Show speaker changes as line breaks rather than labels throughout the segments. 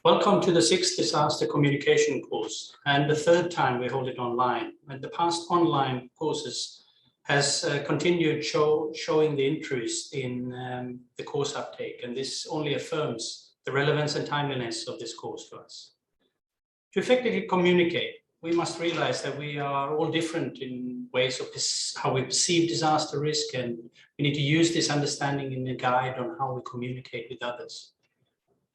Welcome to the 6th disaster communication course and the 3rd time we hold it online. And the past online courses has continued showing the interest in the course uptake, and this only affirms the relevance and timeliness of this course to us. To effectively communicate, we must realize that we are all different in ways of how we perceive disaster risk, and we need to use this understanding in a guide on how we communicate with others.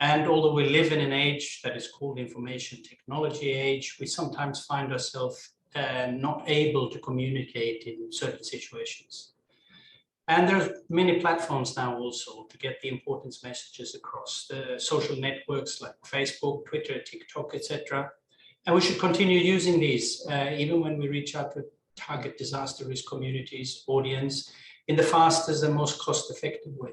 And although we live in an age that is called information technology age, we sometimes find ourselves not able to communicate in certain situations. And there are many platforms now also to get the important messages across, the social networks like Facebook, Twitter, TikTok, etc. And we should continue using these even when we reach out to target disaster risk communities, audience, in the fastest and most cost-effective way.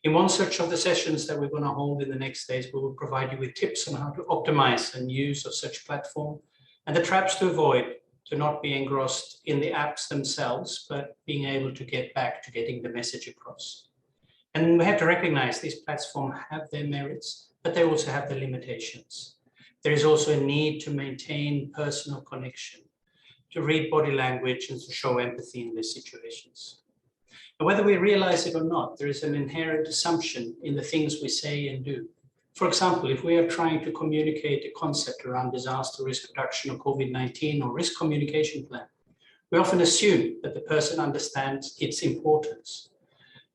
In one such of the sessions that we're going to hold in the next days, we will provide you with tips on how to optimize and use of such platform and the traps to avoid, to not be engrossed in the apps themselves, but being able to get back to getting the message across. And we have to recognize these platforms have their merits, but they also have their limitations. There is also a need to maintain personal connection, to read body language and to show empathy in these situations. And whether we realize it or not, there is an inherent assumption in the things we say and do. For example, if we are trying to communicate a concept around disaster risk reduction or COVID-19 or risk communication plan, we often assume that the person understands its importance.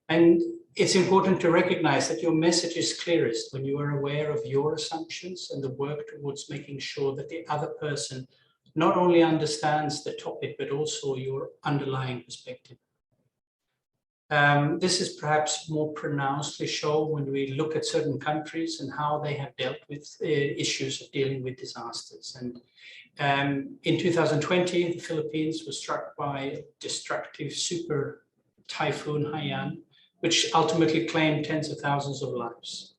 And it's important to recognize that your message is clearest when you are aware of your assumptions and the work towards making sure that the other person not only understands the topic, but also your underlying perspective. This is perhaps more pronouncedly shown when we look at certain countries and how they have dealt with issues of dealing with disasters. And in 2020, the Philippines was struck by a destructive super typhoon Haiyan, which ultimately claimed tens of thousands of lives.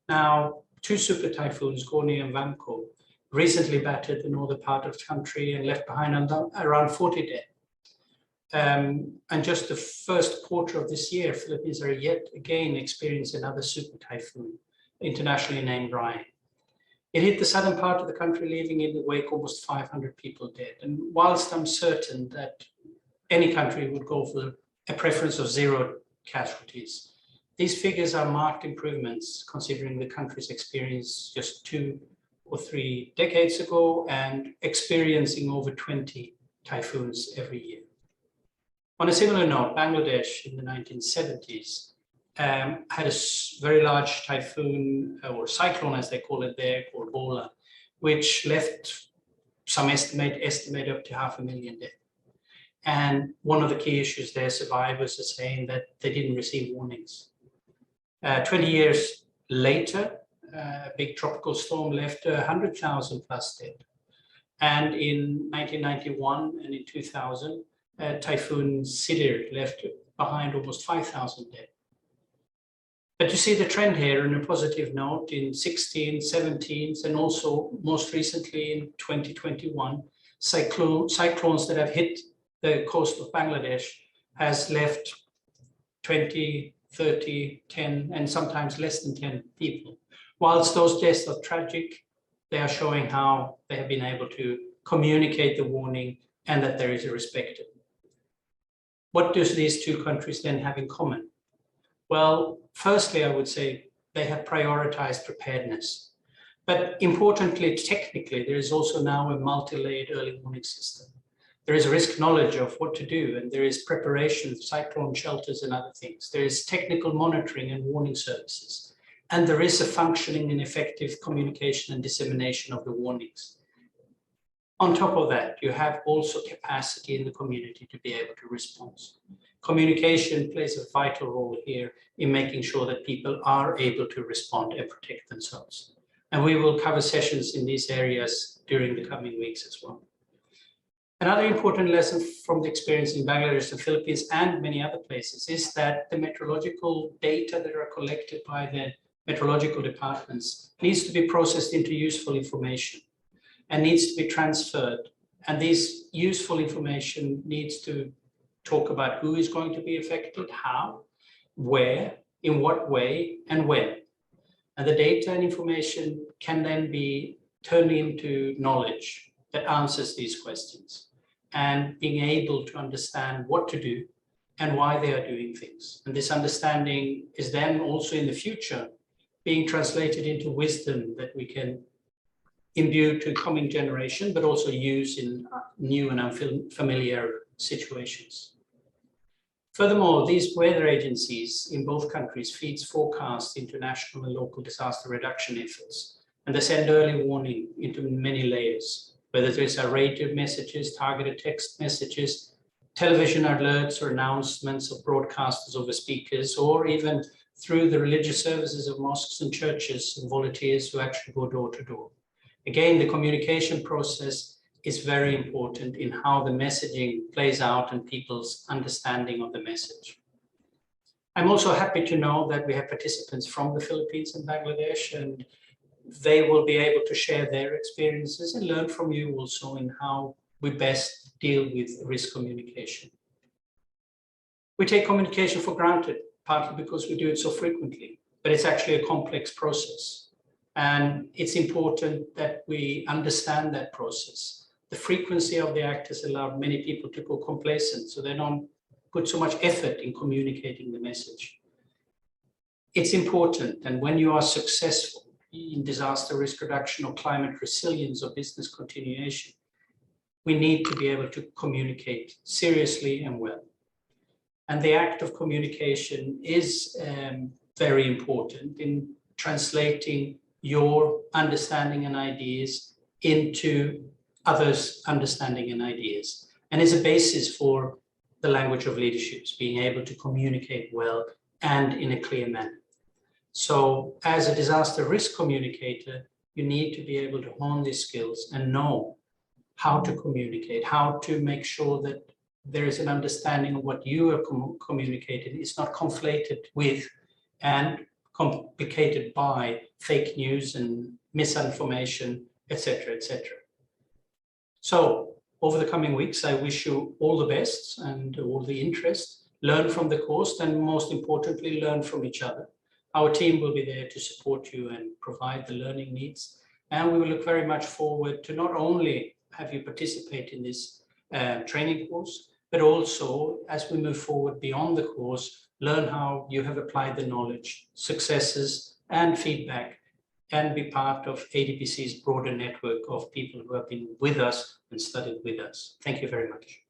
Now, two super typhoons, Goni and Vamco, recently battered the northern part of the country and left behind around 40 dead. And just the first quarter of this year, Philippines are yet again experiencing another super typhoon, internationally named Ryan. It hit the southern part of the country, leaving in the wake almost 500 people dead. And whilst I'm certain that any country would go for a preference of 0 casualties, these figures are marked improvements considering the country's experience just 2 or 3 decades ago and experiencing over 20 typhoons every year. On a similar note, Bangladesh in the 1970s had a very large typhoon, or cyclone as they call it there, called Bola, which left some estimate up to 500,000 dead. And one of the key issues there, survivors are saying that they didn't receive warnings. 20 years later, a big tropical storm left 100,000 plus dead. And in 1991 and in 2000, Typhoon Sidir left behind almost 5,000 dead. But you see the trend here on a positive note in 16, 17, and also most recently in 2021, cyclones that have hit the coast of Bangladesh has left 20, 30, 10, and sometimes less than 10 people. Whilst those deaths are tragic, they are showing how they have been able to communicate the warning and that there is a respect. What do these two countries then have in common? Well, firstly, I would say they have prioritized preparedness. But importantly, technically, there is also now a multi-layered early warning system. There is risk knowledge of what to do, and there is preparation, cyclone shelters and other things. There is technical monitoring and warning services. And there is a functioning and effective communication and dissemination of the warnings. On top of that, you have also capacity in the community to be able to respond. Communication plays a vital role here in making sure that people are able to respond and protect themselves. And we will cover sessions in these areas during the coming weeks as well. Another important lesson from the experience in Bangladesh, the Philippines, and many other places is that the meteorological data that are collected by the meteorological departments needs to be processed into useful information and needs to be transferred. And this useful information needs to talk about who is going to be affected, how, where, in what way, and when. And the data and information can then be turned into knowledge that answers these questions, and being able to understand what to do and why they are doing things. And this understanding is then also in the future being translated into wisdom that we can imbue to coming generation, but also use in new and unfamiliar situations. Furthermore, these weather agencies in both countries feeds forecasts into national and local disaster reduction efforts, and they send early warning into many layers, whether there's a radio messages, targeted text messages, television alerts or announcements of broadcasters over speakers, or even through the religious services of mosques and churches and volunteers who actually go door to door. Again, the communication process is very important in how the messaging plays out and people's understanding of the message. I'm also happy to know that we have participants from the Philippines and Bangladesh, and they will be able to share their experiences and learn from you also in how we best deal with risk communication. We take communication for granted, partly because we do it so frequently, but it's actually a complex process. And it's important that we understand that process. The frequency of the act has allowed many people to go complacent, so they don't put so much effort in communicating the message. It's important, and when you are successful in disaster risk reduction or climate resilience or business continuation, we need to be able to communicate seriously and well. And the act of communication is very important in translating your understanding and ideas into others' understanding and ideas. And is a basis for the language of leadership, being able to communicate well and in a clear manner. So as a disaster risk communicator, you need to be able to hone these skills and know how to communicate, how to make sure that there is an understanding of what you are communicating. It's not conflated with and complicated by fake news and misinformation, etc., etc. So over the coming weeks, I wish you all the best and all the interest. Learn from the course, and most importantly, learn from each other. Our team will be there to support you and provide the learning needs. And we will look very much forward to not only have you participate in this training course, but also as we move forward beyond the course, learn how you have applied the knowledge, successes and feedback, and be part of ADPC's broader network of people who have been with us and studied with us. Thank you very much.